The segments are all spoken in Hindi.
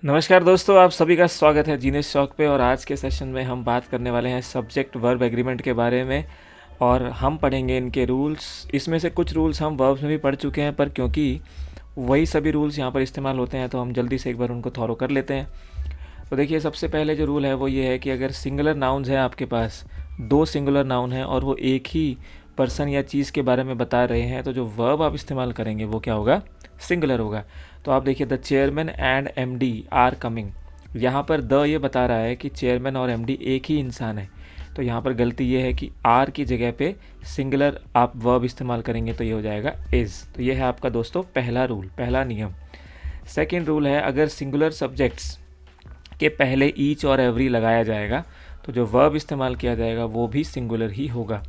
नमस्कार दोस्तों, आप सभी का स्वागत है जीने शौक पे। और आज के सेशन में हम बात करने वाले हैं सब्जेक्ट वर्ब एग्रीमेंट के बारे में। और हम पढ़ेंगे इनके रूल्स। इसमें से कुछ रूल्स हम वर्ब्स में भी पढ़ चुके हैं, पर क्योंकि वही सभी रूल्स यहाँ पर इस्तेमाल होते हैं तो हम जल्दी से एक बार उनको थॉरो कर लेते हैं। तो देखिए, सबसे पहले जो रूल है वो ये है कि अगर सिंगुलर नाउन्स है, आपके पास दो सिंगुलर नाउन है और वो एक ही पर्सन या चीज़ के बारे में बता रहे हैं, तो जो वर्ब आप इस्तेमाल करेंगे वो क्या होगा? सिंगुलर होगा। तो आप देखिए, the chairman and MD are coming. यहाँ पर द ये बता रहा है कि चेयरमैन और एमडी एक ही इंसान है, तो यहाँ पर गलती ये है कि आर की जगह पे सिंगुलर आप वर्ब इस्तेमाल करेंगे तो ये हो जाएगा इज़। तो ये है आपका दोस्तों पहला रूल, पहला नियम। सेकेंड रूल है, अगर सिंगुलर सब्जेक्ट्स के पहले ईच और एवरी लगाया जाएगा तो जो वर्ब इस्तेमाल किया जाएगा वो भी सिंगुलर ही होगा।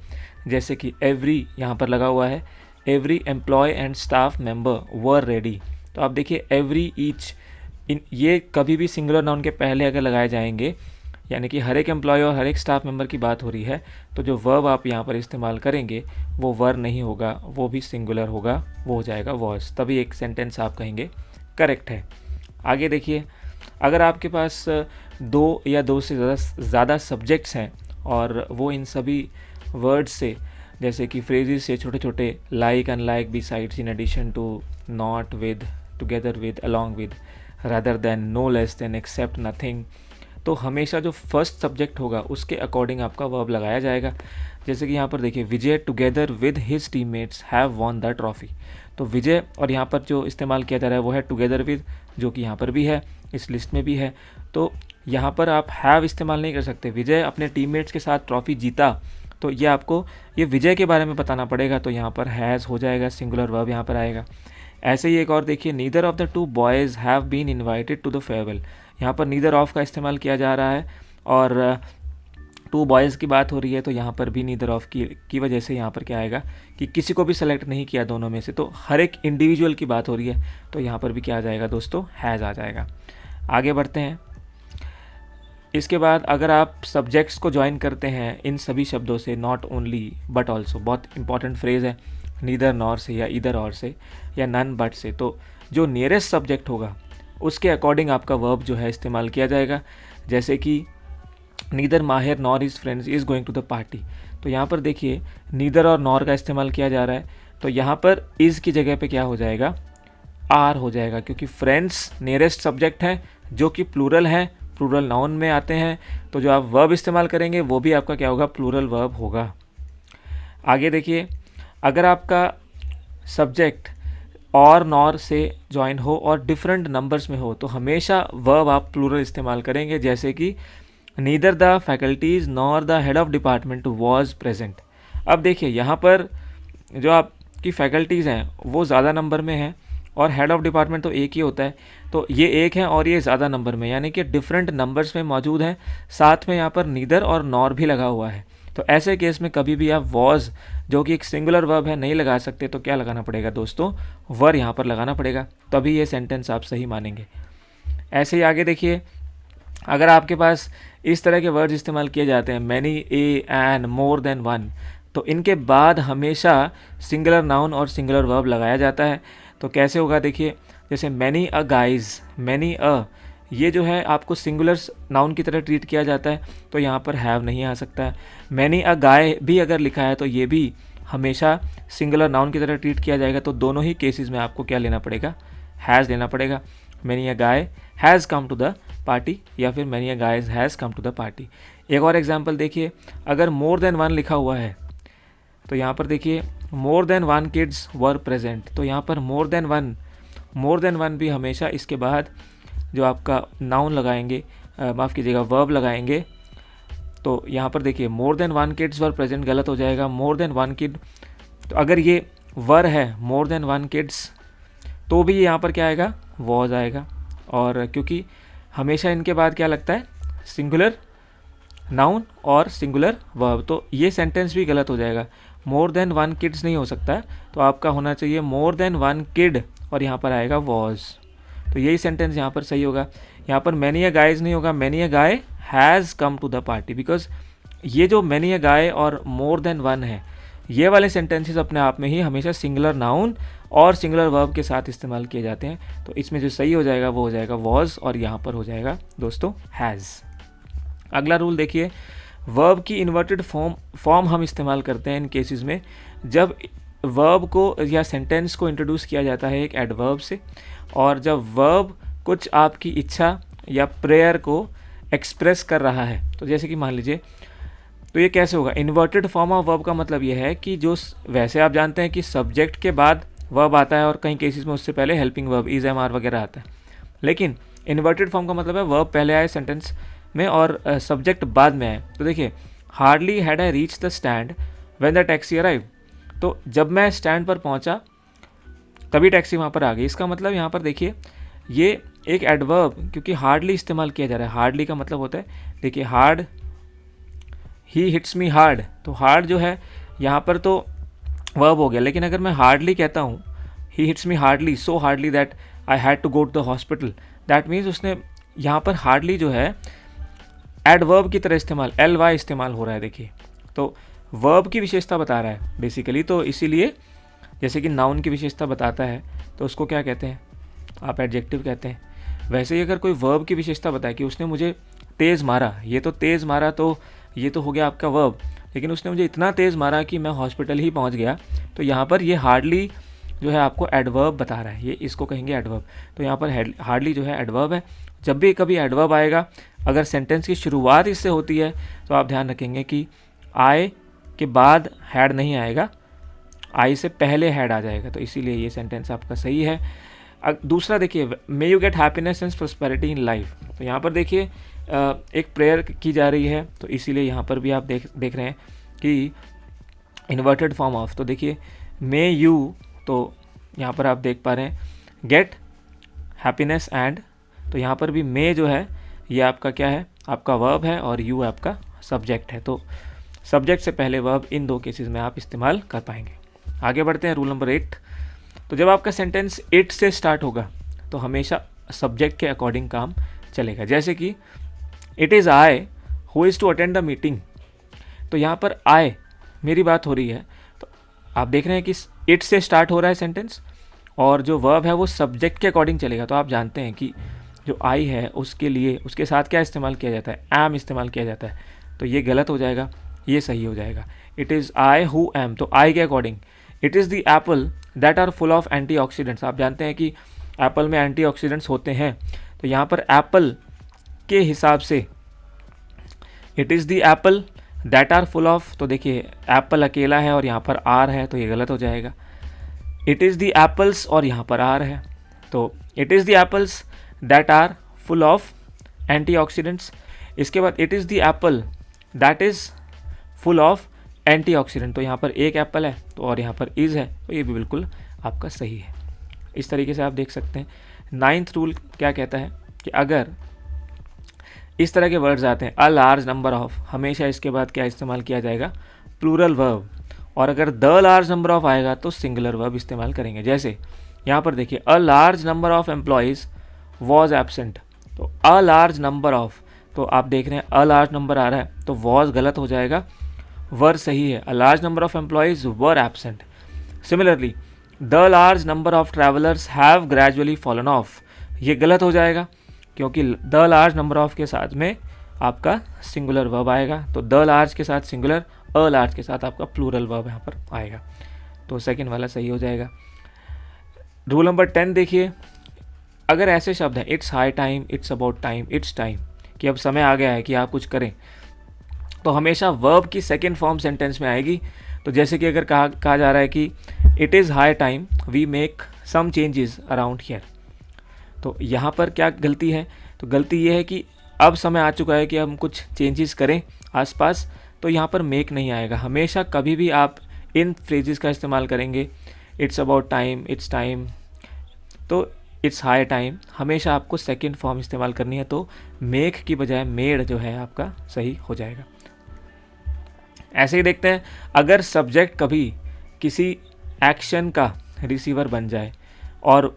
जैसे कि एवरी यहाँ पर लगा हुआ है, every employee and staff member were ready. तो आप देखिए, एवरी ईच, इन ये कभी भी सिंगुलर नाउन के पहले अगर लगाए जाएंगे, यानी कि हर एक एम्प्लॉय और हर एक स्टाफ मेंबर की बात हो रही है, तो जो वर्ब आप यहाँ पर इस्तेमाल करेंगे वो वर नहीं होगा, वो भी सिंगुलर होगा, वो हो जाएगा वॉज। तभी एक सेंटेंस आप कहेंगे करेक्ट है। आगे देखिए, अगर आपके पास दो या दो से ज़्यादा सब्जेक्ट्स हैं और वो इन सभी वर्ड्स से, जैसे कि फ्रेजेस से, छोटे छोटे like unlike besides, in addition to, not with, together with, along with, rather than, no less than, except, nothing, तो हमेशा जो फर्स्ट सब्जेक्ट होगा उसके अकॉर्डिंग आपका वर्ब लगाया जाएगा। जैसे कि यहाँ पर देखिए, Vijay together with his teammates have won the trophy. तो विजय, और यहाँ पर जो इस्तेमाल किया जा रहा है वो है टुगेदर विद, जो कि यहाँ पर भी है, इस लिस्ट में भी है। तो यहाँ पर आप हैव इस्तेमाल नहीं कर सकते। विजय अपने टीममेट्स के साथ ट्रॉफी जीता, तो ये आपको ये विजय के बारे में बताना पड़ेगा, तो यहाँ पर हैज़ हो जाएगा, सिंगुलर वर्ब यहाँ पर आएगा। ऐसे ही एक और देखिए, neither of the two boys have been invited to the farewell. यहाँ पर नीदर ऑफ का इस्तेमाल किया जा रहा है और टू बॉयज़ की बात हो रही है, तो यहाँ पर भी नीदर ऑफ की वजह से यहाँ पर क्या आएगा कि किसी को भी सेलेक्ट नहीं किया दोनों में से, तो हर एक इंडिविजुअल की बात हो रही है, तो यहाँ पर भी क्या आ जाएगा दोस्तों? हैज़ आ जाएगा। आगे बढ़ते हैं। इसके बाद अगर आप सब्जेक्ट्स को ज्वाइन करते हैं इन सभी शब्दों से, नॉट ओनली बट ऑल्सो, बहुत इंपॉर्टेंट फ्रेज़ है, नीदर नॉर से या इधर और से या नन बट से, तो जो नियरेस्ट सब्जेक्ट होगा उसके अकॉर्डिंग आपका वर्ब जो है इस्तेमाल किया जाएगा। जैसे कि neither Mahir nor his friends is going to the party. तो यहाँ पर देखिए, नीदर और नॉर का इस्तेमाल किया जा रहा है, तो यहाँ पर इज़ की जगह पे क्या हो जाएगा? आर हो जाएगा, क्योंकि फ्रेंड्स नियरेस्ट सब्जेक्ट हैं जो कि प्लूरल हैं, प्लूरल नाउन में आते हैं, तो जो आप वर्ब इस्तेमाल करेंगे वो भी आपका क्या होगा? प्लूरल वर्ब होगा। आगे देखिए, अगर आपका सब्जेक्ट और नॉर से ज्वाइन हो और डिफरेंट नंबर्स में हो तो हमेशा वर्ब आप प्लूरल इस्तेमाल करेंगे। जैसे कि neither the faculties nor the head of department was present. अब देखिए, यहाँ पर जो आपकी फैकल्टीज़ हैं वो ज़्यादा नंबर में हैं और हेड ऑफ डिपार्टमेंट तो एक ही होता है, तो ये एक है और ये ज़्यादा नंबर में, यानी कि डिफरेंट नंबर्स में मौजूद हैं। साथ में यहाँ पर नीदर और नॉर भी लगा हुआ है, तो ऐसे केस में कभी भी आप वॉज, जो कि एक सिंगुलर वर्ब है, नहीं लगा सकते, तो क्या लगाना पड़ेगा दोस्तों? वर यहाँ पर लगाना पड़ेगा, तभी ये सेंटेंस आप सही मानेंगे। ऐसे ही आगे देखिए, अगर आपके पास इस तरह के वर्ड्स इस्तेमाल किए जाते हैं, मैनी, ए, एन, मोर देन वन, तो इनके बाद हमेशा सिंगुलर नाउन और सिंगुलर वर्ब लगाया जाता है। तो कैसे होगा देखिए, जैसे many a guys, many a, ये जो है आपको सिंगुलर नाउन की तरह ट्रीट किया जाता है, तो यहाँ पर हैव नहीं आ सकता है। मैनी अ गाय भी अगर लिखा है तो ये भी हमेशा सिंगुलर नाउन की तरह ट्रीट किया जाएगा, तो दोनों ही केसेस में आपको क्या लेना पड़ेगा? हैज़ लेना पड़ेगा। Many a guy has come to the party, या फिर many a guys has come to the party. एक और एग्जाम्पल देखिए, अगर मोर देन वन लिखा हुआ है तो यहाँ पर देखिए, more than one kids were present, तो यहाँ पर मोर देन वन भी हमेशा इसके बाद जो आपका नाउन लगाएंगे, माफ़ कीजिएगा, वर्ब लगाएंगे, तो यहाँ पर देखिए, more than one kids were present गलत हो जाएगा, मोर देन वन किड, तो अगर ये वर है मोर देन वन किड्स तो भी यहाँ पर क्या आएगा? वॉज आएगा। और क्योंकि हमेशा इनके बाद क्या लगता है? सिंगुलर नाउन और सिंगुलर वर्ब, तो ये सेंटेंस भी गलत हो जाएगा। मोर देन वन किड्स नहीं हो सकता, तो आपका होना चाहिए मोर देन वन किड और यहाँ पर आएगा वॉज, तो यही सेंटेंस यहाँ पर सही होगा। यहाँ पर मैनी अ गाइज नहीं होगा, many a guy has come to the party, because ये जो मैनी अ गाय और मोर देन वन है, ये वाले सेंटेंसेस अपने आप में ही हमेशा सिंगुलर नाउन और सिंगुलर वर्ब के साथ इस्तेमाल किए जाते हैं। तो इसमें जो सही हो जाएगा वो हो जाएगा वॉज, और यहाँ पर हो जाएगा दोस्तों हैज़। अगला रूल देखिए, वर्ब की इन्वर्टेड फॉर्म हम इस्तेमाल करते हैं इन केसेस में जब वर्ब को या सेंटेंस को इंट्रोड्यूस किया जाता है एक एडवर्ब से, और जब वर्ब कुछ आपकी इच्छा या प्रेयर को एक्सप्रेस कर रहा है। तो जैसे कि मान लीजिए, तो ये कैसे होगा, इन्वर्टेड फॉर्म ऑफ वर्ब का मतलब ये है कि जो वैसे आप जानते हैं कि सब्जेक्ट के बाद वर्ब आता है और कई केसेस में उससे पहले helping verb is, am, are वगैरह आता है, लेकिन इन्वर्टेड फॉर्म का मतलब है वर्ब पहले आए सेंटेंस में और सब्जेक्ट बाद में आए। तो देखिए, hardly had I reach the stand when the taxi arrive. तो जब मैं स्टैंड पर पहुंचा तभी टैक्सी वहाँ पर आ गई। इसका मतलब यहाँ पर देखिए, ये एक एडवर्ब क्योंकि हार्डली इस्तेमाल किया जा रहा है। हार्डली का मतलब होता है, देखिए हार्ड, ही हिट्स मी हार्ड, तो हार्ड जो है यहाँ पर तो वर्ब हो गया, लेकिन अगर मैं हार्डली कहता हूँ, he hits me hardly, so hardly that I had to go to the hospital, that means उसने यहाँ पर हार्डली जो है एडवर्ब की तरह इस्तेमाल, एल वाई इस्तेमाल हो रहा है। देखिए, तो वर्ब की विशेषता बता रहा है बेसिकली, तो इसीलिए जैसे कि नाउन की विशेषता बताता है तो उसको क्या कहते हैं, आप एडजेक्टिव कहते हैं। वैसे ही अगर कोई वर्ब की विशेषता बताए कि उसने मुझे तेज़ मारा, ये तो तेज़ मारा तो ये तो हो गया आपका वर्ब, लेकिन उसने मुझे इतना तेज़ मारा कि मैं हॉस्पिटल ही पहुंच गया, तो यहाँ पर ये हार्डली जो है आपको एडवर्ब बता रहा है, ये इसको कहेंगे एडवर्ब। तो यहाँ पर हार्डली जो है एडवर्ब है। जब भी कभी एडवर्ब आएगा, अगर सेंटेंस की शुरुआत इससे होती है तो आप ध्यान रखेंगे कि आई के बाद हैड नहीं आएगा, आई से पहले हैड आ जाएगा, तो इसीलिए ये सेंटेंस आपका सही है। दूसरा देखिए, may you get happiness and prosperity in life. तो यहाँ पर देखिए एक प्रेयर की जा रही है, तो इसीलिए यहाँ पर भी आप देख रहे हैं कि इन्वर्टेड फॉर्म ऑफ, तो देखिए मे यू, तो यहाँ पर आप देख पा रहे हैं गेट हैप्पीनेस एंड, तो यहाँ पर भी मे जो है ये आपका क्या है, आपका वर्ब है और यू आपका सब्जेक्ट है। तो सब्जेक्ट से पहले वर्ब इन दो केसेस में आप इस्तेमाल कर पाएंगे। आगे बढ़ते हैं, रूल नंबर 8। तो जब आपका सेंटेंस इट से स्टार्ट होगा तो हमेशा सब्जेक्ट के अकॉर्डिंग काम चलेगा। जैसे कि it is I who is to attend the meeting, तो यहाँ पर आई मेरी बात हो रही है, तो आप देख रहे हैं कि इट से स्टार्ट हो रहा है सेंटेंस और जो वर्ब है वो सब्जेक्ट के अकॉर्डिंग चलेगा। तो आप जानते हैं कि जो आई है उसके लिए उसके साथ क्या इस्तेमाल किया जाता है, एम इस्तेमाल किया जाता है, तो ये गलत हो जाएगा, ये सही हो जाएगा। It is I who am, तो आई के according. It is the apple that are full of antioxidants, आप जानते हैं कि एप्पल में एंटीऑक्सीडेंट्स होते हैं, तो यहाँ पर एप्पल के हिसाब से it is the apple that are full of, तो देखिए एप्पल अकेला है और यहाँ पर आर है, तो ये गलत हो जाएगा। इट इज़ द एप्पल्स और यहाँ पर आर है, तो it is the apples that are full of antioxidants. इसके बाद it is the apple that is full of antioxidant, तो यहाँ पर एक एप्पल है तो और यहाँ पर इज़ है, तो ये भी बिल्कुल आपका सही है। इस तरीके से आप देख सकते हैं। 9th रूल क्या कहता है कि अगर इस तरह के वर्ड्स आते हैं, अ लार्ज नंबर ऑफ, हमेशा इसके बाद क्या इस्तेमाल किया जाएगा, प्लूरल वर्ब, और अगर द लार्ज नंबर ऑफ आएगा तो सिंगुलर वर्ब इस्तेमाल करेंगे। जैसे यहाँ पर देखिए, a large number of employees was absent, तो अ लार्ज नंबर ऑफ, तो आप देख रहे हैं अ लार्ज नंबर आ रहा है तो वॉज गलत हो जाएगा, वर सही है, a large number of employees were absent. Similarly the large number of travellers have gradually fallen of, ये गलत हो जाएगा क्योंकि द लार्ज नंबर ऑफ के साथ में आपका सिंगुलर वर्ब आएगा, तो द लार्ज के साथ सिंगुलर, अ लार्ज के साथ आपका प्लूरल वर्ब यहाँ पर आएगा, तो सेकंड वाला सही हो जाएगा। रूल नंबर 10 देखिए, अगर ऐसे शब्द हैं it's high time, it's about time, it's time, कि अब समय आ गया है कि आप कुछ करें, तो हमेशा वर्ब की सेकेंड फॉर्म सेंटेंस में आएगी। तो जैसे कि अगर कहा जा रहा है कि it is high time we make some changes around here, तो यहाँ पर क्या गलती है, तो गलती ये है कि अब समय आ चुका है कि हम कुछ चेंजेस करें आसपास, तो यहाँ पर मेक नहीं आएगा। हमेशा कभी भी आप इन फ्रेजेस का इस्तेमाल करेंगे, it's about time, it's time, तो इट्स हाई टाइम, हमेशा आपको सेकेंड फॉर्म इस्तेमाल करनी है, तो मेक की बजाय मेड जो है आपका सही हो जाएगा। ऐसे ही देखते हैं, अगर सब्जेक्ट कभी किसी एक्शन का रिसीवर बन जाए और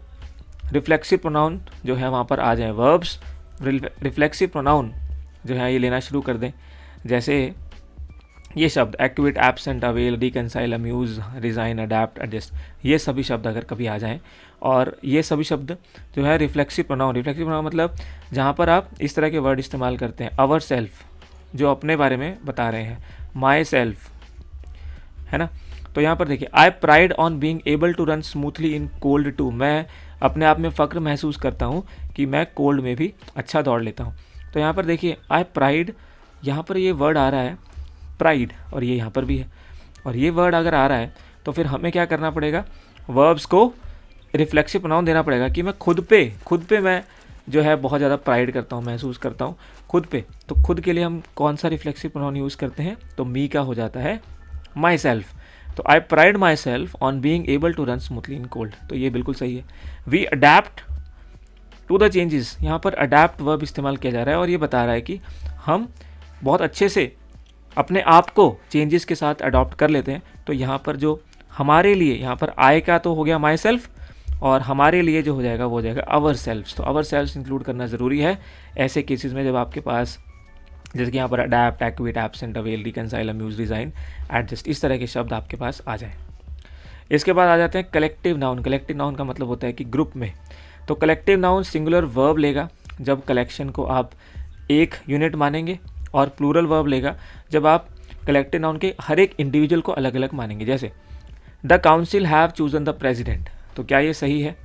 रिफ्लेक्सिव प्रोनाउन जो है वहाँ पर आ जाए, वर्ब्स रिफ्लेक्सिव प्रोनाउन जो है ये लेना शुरू कर दें, जैसे ये शब्द acquit, absent, avail, reconcile, amuse, resign, adept, adjust, ये सभी शब्द अगर कभी आ जाएं, और ये सभी शब्द जो है रिफ्लेक्सिव प्रोनाउन मतलब जहाँ पर आप इस तरह के वर्ड इस्तेमाल करते हैं, अवर सेल्फ जो अपने बारे में बता रहे हैं, माई सेल्फ, है ना। तो यहाँ पर देखिए, I pride on being able to run smoothly in cold too, मैं अपने आप में फ़ख्र महसूस करता हूँ कि मैं कोल्ड में भी अच्छा दौड़ लेता हूँ। तो यहाँ पर देखिए, आई प्राइड, यहाँ पर ये वर्ड आ रहा है प्राइड, और ये यहाँ पर भी है, और ये वर्ड अगर आ रहा है तो फिर हमें क्या करना पड़ेगा, वर्ब्स को रिफ्लेक्सिव प्रोनाउन देना पड़ेगा कि मैं खुद पे मैं जो है बहुत ज़्यादा प्राइड करता हूँ, महसूस करता हूँ खुद पे। तो खुद के लिए हम कौन सा रिफ्लेक्सिव प्रोनाउन यूज़ करते हैं, तो मी का हो जाता है माई सेल्फ। तो I pride myself on being able to run smoothly in cold, तो ये बिल्कुल सही है। We adapt to the changes, यहाँ पर अडेप्ट वर्ब इस्तेमाल किया जा रहा है और ये बता रहा है कि हम बहुत अच्छे से अपने आप को चेंजेस के साथ अडॉप्ट कर लेते हैं। तो यहाँ पर जो हमारे लिए, यहाँ पर आई का तो हो गया माई सेल्फ, और हमारे लिए जो हो जाएगा वो हो जाएगा आवर सेल्फ्स। तो आवर सेल्फ्स इंक्लूड करना ज़रूरी है ऐसे केसेस में जब आपके पास, जैसे कि यहाँ पर adept, acquit, absent, avail, reconcile, amuse, resign, adjust, इस तरह के शब्द आपके पास आ जाएँ। इसके बाद आ जाते हैं कलेक्टिव नाउन। कलेक्टिव नाउन का मतलब होता है कि ग्रुप में। तो कलेक्टिव नाउन सिंगुलर वर्ब लेगा जब कलेक्शन को आप एक यूनिट मानेंगे, और प्लूरल वर्ब लेगा जब आप कलेक्टिव नाउन के हर एक इंडिविजुअल को अलग अलग मानेंगे। जैसे the council have chosen the president, तो क्या ये सही है,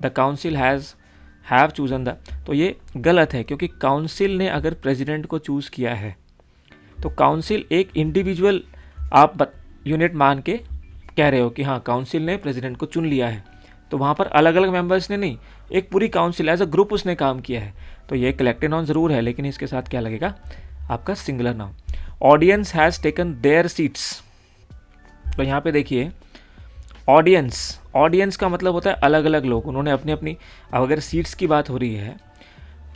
the council have chosen the, तो ये गलत है, क्योंकि काउंसिल ने अगर प्रेजिडेंट को चूज़ किया है तो काउंसिल एक इंडिविजुअल आप यूनिट मान के कह रहे हो कि हाँ काउंसिल ने प्रेसिडेंट को चुन लिया है, तो वहाँ पर अलग अलग मेंबर्स ने नहीं, एक पूरी काउंसिल एज अ ग्रुप उसने काम किया है। तो ये कलेक्टिव नाउन ज़रूर है, लेकिन इसके साथ क्या लगेगा, आपका singular noun. Audience has taken there seats, तो यहाँ पे देखिए ऑडियंस का मतलब होता है अलग अलग लोग, उन्होंने अपनी अपनी, अब अगर सीट्स की बात हो रही है,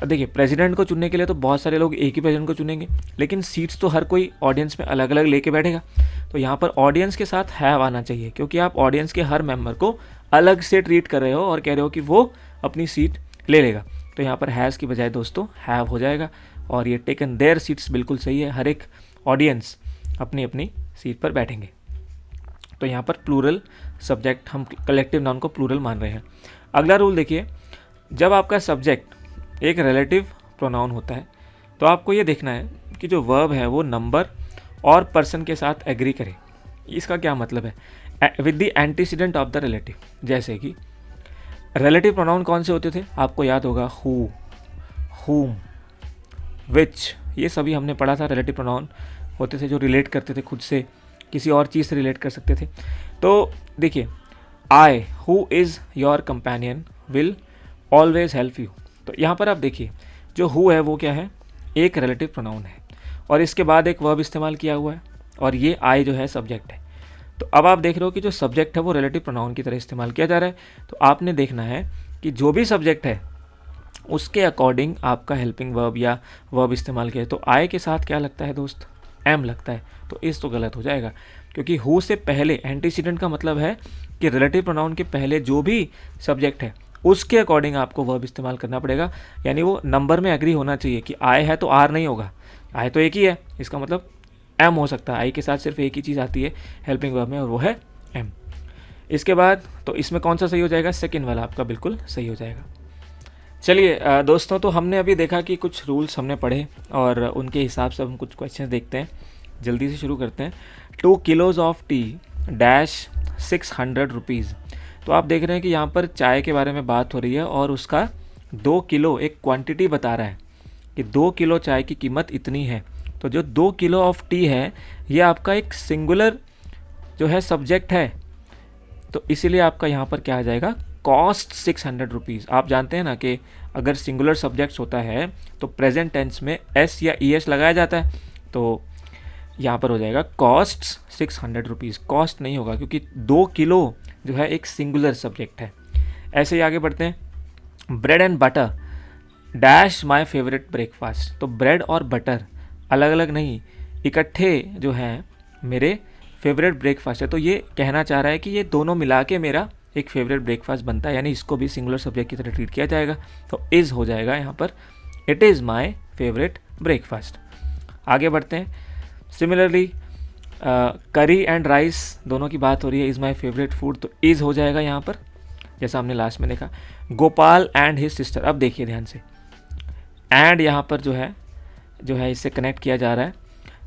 देखिए प्रेसिडेंट को चुनने के लिए तो बहुत सारे लोग एक ही प्रेसिडेंट को चुनेंगे, लेकिन सीट्स तो हर कोई ऑडियंस में अलग अलग लेके बैठेगा। तो यहाँ पर ऑडियंस के साथ हैव आना चाहिए, क्योंकि आप ऑडियंस के हर मेंबर को अलग से ट्रीट कर रहे हो और कह रहे हो कि वो अपनी सीट ले लेगा। तो यहाँ पर हैज़ की बजाय दोस्तों हैव हो जाएगा, और ये टेकन देयर सीट्स बिल्कुल सही है, हर एक ऑडियंस अपनी अपनी सीट पर बैठेंगे। तो यहाँ पर प्लूरल सब्जेक्ट, हम कलेक्टिव नाउन को प्लूरल मान रहे हैं। अगला रूल देखिए, जब आपका सब्जेक्ट एक रिलेटिव प्रोनाउन होता है तो आपको ये देखना है कि जो वर्ब है वो नंबर और पर्सन के साथ एग्री करे। इसका क्या मतलब है, with the antecedent of the relative. जैसे कि रिलेटिव प्रोनाउन कौन से होते थे, आपको याद होगा हु, हुम, विच, ये सभी हमने पढ़ा था। रिलेटिव प्रोनाउन होते थे जो रिलेट करते थे खुद से, किसी और चीज़ से रिलेट कर सकते थे। तो देखिए, आई who is your companion will always help you. तो यहाँ पर आप देखिए, जो हु है वो क्या है, एक रिलेटिव प्रोनाउन है, और इसके बाद एक वर्ब इस्तेमाल किया हुआ है, और ये आई जो है सब्जेक्ट है। तो अब आप देख रहे हो कि जो सब्जेक्ट है वो रिलेटिव प्रोनाउन की तरह इस्तेमाल किया जा रहा है। तो आपने देखना है कि जो भी सब्जेक्ट है उसके अकॉर्डिंग आपका हेल्पिंग वर्ब या वर्ब इस्तेमाल किया है। तो आई के साथ क्या लगता है दोस्त, एम लगता है, तो इस तो गलत हो जाएगा, क्योंकि हु से पहले एंटीसीडेंट का मतलब है कि रिलेटिव प्रोनाउन के पहले जो भी सब्जेक्ट है उसके अकॉर्डिंग आपको वर्ब इस्तेमाल करना पड़ेगा। यानी वो नंबर में एग्री होना चाहिए कि आई है तो आर नहीं होगा, आई तो एक ही है, इसका मतलब एम हो सकता है। आई के साथ सिर्फ एक ही चीज़ आती है हेल्पिंग वर्ब में, और वो है एम। इसके बाद तो इसमें कौन सा सही हो जाएगा, सेकेंड वाला आपका बिल्कुल सही हो जाएगा। चलिए दोस्तों, तो हमने अभी देखा कि कुछ रूल्स हमने पढ़े और उनके हिसाब से हम कुछ क्वेश्चन देखते हैं। जल्दी से शुरू करते हैं। 2 kilos of T dash 600 rupees. तो आप देख रहे हैं कि यहाँ पर चाय के बारे में बात हो रही है और उसका 2 किलो एक क्वांटिटी बता रहा है कि 2 किलो चाय की कीमत इतनी है। तो जो 2 किलो ऑफ टी है ये आपका एक सिंगुलर जो है सब्जेक्ट है, तो इसीलिए आपका यहाँ पर क्या आ जाएगा, कॉस्ट 600 रुपीज़। आप जानते हैं ना कि अगर सिंगुलर सब्जेक्ट्स होता है तो प्रेजेंट टेंस में एस या ई एस लगाया जाता है, तो यहाँ पर हो जाएगा कॉस्ट 600 रुपीज़। कॉस्ट नहीं होगा क्योंकि 2 किलो जो है एक सिंगुलर सब्जेक्ट है। ऐसे ही आगे बढ़ते हैं। Bread and butter dash my favourite breakfast. तो ब्रेड और बटर अलग अलग नहीं, इकट्ठे जो हैं मेरे फेवरेट ब्रेकफास्ट है। तो ये कहना चाह रहा है कि ये दोनों मिला के मेरा एक फेवरेट ब्रेकफास्ट बनता है, यानी इसको भी सिंगुलर सब्जेक्ट की तरह ट्रीट किया जाएगा। तो इज़ हो जाएगा यहाँ पर, it is my favourite breakfast. आगे बढ़ते हैं। सिमिलरली करी एंड राइस दोनों की बात हो रही है, इज़ माई फेवरेट फूड, तो इज़ हो जाएगा यहाँ पर, जैसा हमने लास्ट में देखा। गोपाल एंड हिज सिस्टर, अब देखिए ध्यान से, एंड यहाँ पर जो है इससे कनेक्ट किया जा रहा है।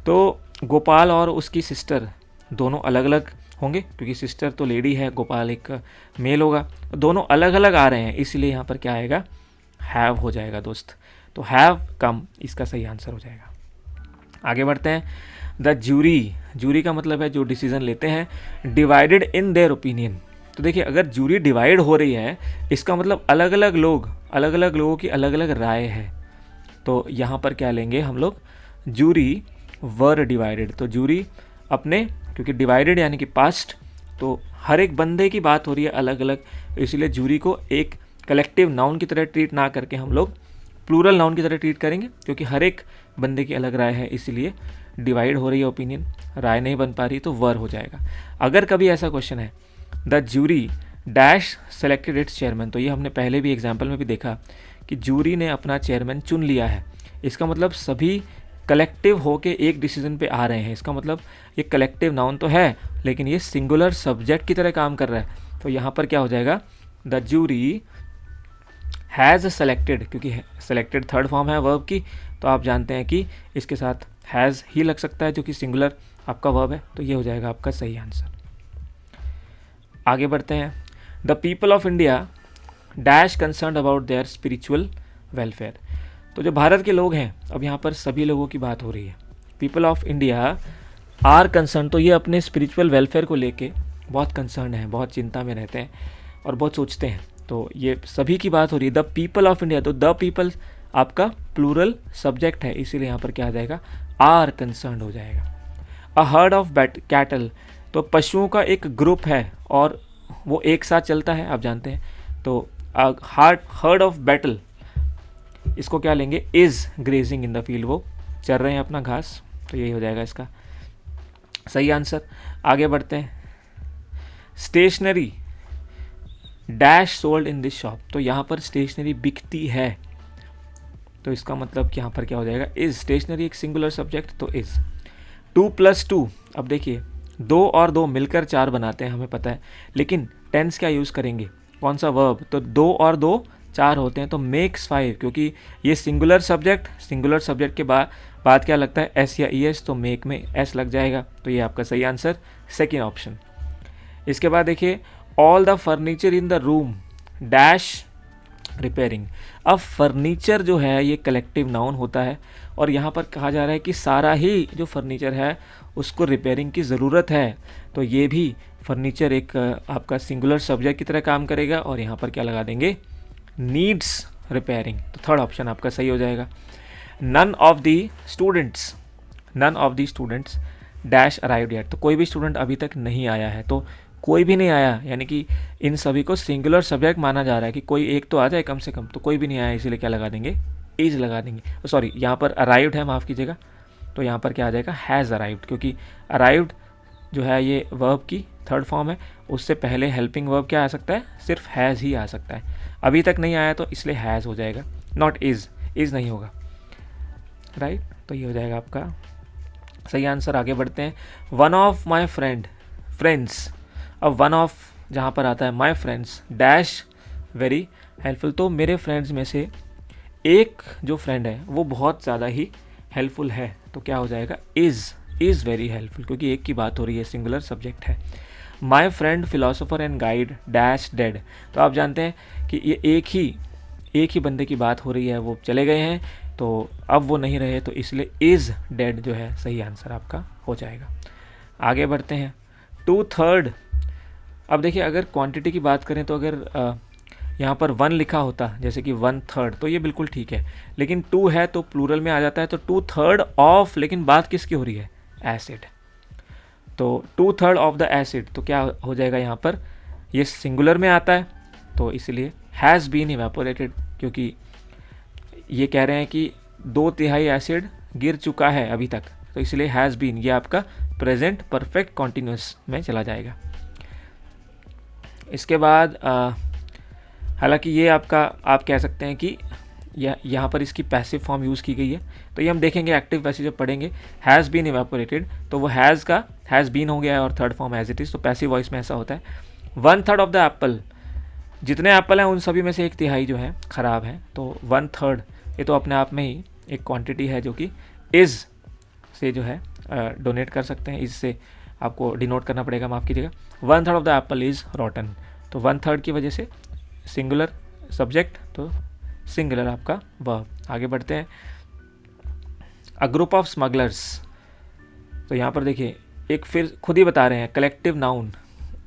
तो गोपाल और उसकी सिस्टर दोनों अलग अलग होंगे, क्योंकि सिस्टर तो लेडी है, गोपाल एक मेल होगा, दोनों अलग अलग आ रहे हैं, इसलिए यहाँ पर क्या आएगा, हैव हो जाएगा दोस्त। तो हैव कम इसका सही आंसर हो जाएगा। आगे बढ़ते हैं। द जूरी का मतलब है जो डिसीजन लेते हैं, डिवाइडेड इन देयर ओपिनियन। तो देखिए अगर जूरी डिवाइड हो रही है, इसका मतलब अलग अलग लोगों की अलग अलग राय है। तो यहाँ पर क्या लेंगे हम लोग, जूरी वर डिवाइडेड। तो जूरी अपने, क्योंकि डिवाइडेड यानी कि पास्ट, तो हर एक बंदे की बात हो रही है अलग अलग, इसलिए जूरी को एक कलेक्टिव नाउन की तरह ट्रीट ना करके हम लोग प्लूरल नाउन की तरह ट्रीट करेंगे, क्योंकि हर एक बंदे की अलग राय है, इसीलिए डिवाइड हो रही है ओपिनियन, राय नहीं बन पा रही, तो वर हो जाएगा। अगर कभी ऐसा क्वेश्चन है, the jury dash selected its chairman, तो ये हमने पहले भी एग्जाम्पल में भी देखा कि जूरी ने अपना चेयरमैन चुन लिया है, इसका मतलब सभी कलेक्टिव होके एक डिसीजन पे आ रहे हैं, इसका मतलब ये कलेक्टिव नाउन तो है लेकिन ये सिंगुलर सब्जेक्ट की तरह काम कर रहा है। तो यहाँ पर क्या हो जाएगा, द जूरी हैज़ सेलेक्टेड, क्योंकि सेलेक्टेड थर्ड फॉर्म है वर्ब की, तो आप जानते हैं कि इसके साथ हैज़ ही लग सकता है जो कि सिंगुलर आपका वर्ब है, तो ये हो जाएगा आपका सही आंसर। आगे बढ़ते हैं। The people of India dash concern about their spiritual welfare. तो जो भारत के लोग हैं, अब यहाँ पर सभी लोगों की बात हो रही है, people of India are concern, तो ये अपने स्पिरिचुअल वेलफेयर को लेके बहुत कंसर्न है, बहुत चिंता में रहते हैं और बहुत सोचते हैं, तो ये सभी की बात हो रही है। द पीपल ऑफ इंडिया, तो द पीपल आपका प्लूरल सब्जेक्ट है, इसीलिए यहाँ पर क्या आ जाएगा, आर कंसर्न हो जाएगा। अ हर्ड ऑफ कैटल, तो पशुओं का एक ग्रुप है और वो एक साथ चलता है, आप जानते हैं, तो हर्ड ऑफ बैटल, इसको क्या लेंगे, is grazing in the field, वो चर रहे हैं अपना घास, तो यही हो जाएगा इसका सही आंसर। आगे बढ़ते हैं। Stationery dash sold in this shop, तो यहाँ पर स्टेशनरी बिकती है, तो इसका मतलब कि यहाँ पर क्या हो जाएगा, इज, स्टेशनरी एक सिंगुलर सब्जेक्ट, तो इज। 2+2, अब देखिए 2 और 2 मिलकर 4 बनाते हैं, हमें पता है, लेकिन टेंस क्या यूज़ करेंगे, कौन सा वर्ब, तो 2 और 2 4 होते हैं, तो मेक्स 5, क्योंकि ये सिंगुलर सब्जेक्ट के बाद क्या लगता है, एस या ई एस, तो मेक में एस लग जाएगा, तो ये आपका सही आंसर सेकेंड ऑप्शन। इसके बाद देखिए, all the furniture in the room dash repairing. अब फर्नीचर जो है ये कलेक्टिव नाउन होता है और यहाँ पर कहा जा रहा है कि सारा ही जो फर्नीचर है उसको रिपेयरिंग की ज़रूरत है, तो ये भी फर्नीचर एक आपका सिंगुलर सब्जेक्ट की तरह काम करेगा और यहाँ पर क्या लगा देंगे, नीड्स रिपेयरिंग, तो थर्ड ऑप्शन आपका सही हो जाएगा। None of the students dash arrived yet, तो कोई भी स्टूडेंट अभी तक नहीं आया है, तो कोई भी नहीं आया यानी कि इन सभी को सिंगुलर सब्जेक्ट माना जा रहा है कि कोई एक तो आ जाए कम से कम, तो कोई भी नहीं आया, इसीलिए क्या लगा देंगे, इज लगा देंगे। सॉरी, यहाँ पर अराइव्ड है, माफ़ कीजिएगा, तो यहाँ पर क्या आ जाएगा, हैज़ अराइव्ड, क्योंकि अराइव्ड जो है ये वर्ब की थर्ड फॉर्म है, उससे पहले हेल्पिंग वर्ब क्या आ सकता है, सिर्फ हैज़ ही आ सकता है, अभी तक नहीं आया तो इसलिए हैज़ हो जाएगा, नॉट इज़ नहीं होगा, राइट, तो ये हो जाएगा आपका सही आंसर। आगे बढ़ते हैं। वन ऑफ माई फ्रेंड्स, अब वन ऑफ जहाँ पर आता है, my friends dash very helpful, तो मेरे फ्रेंड्स में से एक जो फ्रेंड है वो बहुत ज़्यादा ही हेल्पफुल है, तो क्या हो जाएगा, इज़ वेरी हेल्पफुल, क्योंकि एक की बात हो रही है, सिंगुलर सब्जेक्ट है। My friend philosopher and guide dash dead, तो आप जानते हैं कि ये एक ही बंदे की बात हो रही है, वो चले गए हैं, तो अब वो नहीं रहे, तो इसलिए इज़ डेड जो है सही आंसर आपका हो जाएगा। आगे बढ़ते हैं। 2/3, अब देखिए अगर क्वांटिटी की बात करें तो अगर यहाँ पर 1 लिखा होता जैसे कि 1/3 तो ये बिल्कुल ठीक है, लेकिन 2 है तो प्लूरल में आ जाता है, तो 2/3 ऑफ, लेकिन बात किसकी हो रही है, एसिड, तो 2/3 ऑफ द एसिड, तो क्या हो जाएगा यहाँ पर, ये सिंगुलर में आता है, तो इसलिए हैज़ बीन इवेपोरेटेड, क्योंकि ये कह रहे हैं कि 2/3 एसिड गिर चुका है अभी तक, तो इसलिए हैज़ बीन ये आपका प्रेजेंट परफेक्ट कॉन्टिन्यूस में चला जाएगा। इसके बाद हालांकि ये आपका, आप कह सकते हैं कि यहाँ पर इसकी पैसिव फॉर्म यूज़ की गई है। तो ये हम देखेंगे एक्टिव पैसिव जब पढ़ेंगे, हैज़ बीन इवेपोरेटेड तो वो हैज़ का हैज़ बीन हो गया है और third form as it is, तो पैसिव वॉइस में ऐसा होता है। 1/3 ऑफ द एप्पल, जितने एप्पल हैं उन सभी में से 1/3 जो है ख़राब है, तो 1/3 ये तो अपने आप में ही एक क्वांटिटी है जो कि इज़ से जो है डोनेट कर सकते हैं, इससे आपको डिनोट करना पड़ेगा, माफ़ कीजिएगा। 1/3 ऑफ द एप्पल इज़ रॉटन, तो 1/3 की वजह से सिंगुलर सब्जेक्ट, तो सिंगुलर आपका वर्ब। आगे बढ़ते हैं। अ ग्रुप ऑफ स्मगलर्स, तो यहाँ पर देखिए एक फिर खुद ही बता रहे हैं कलेक्टिव नाउन।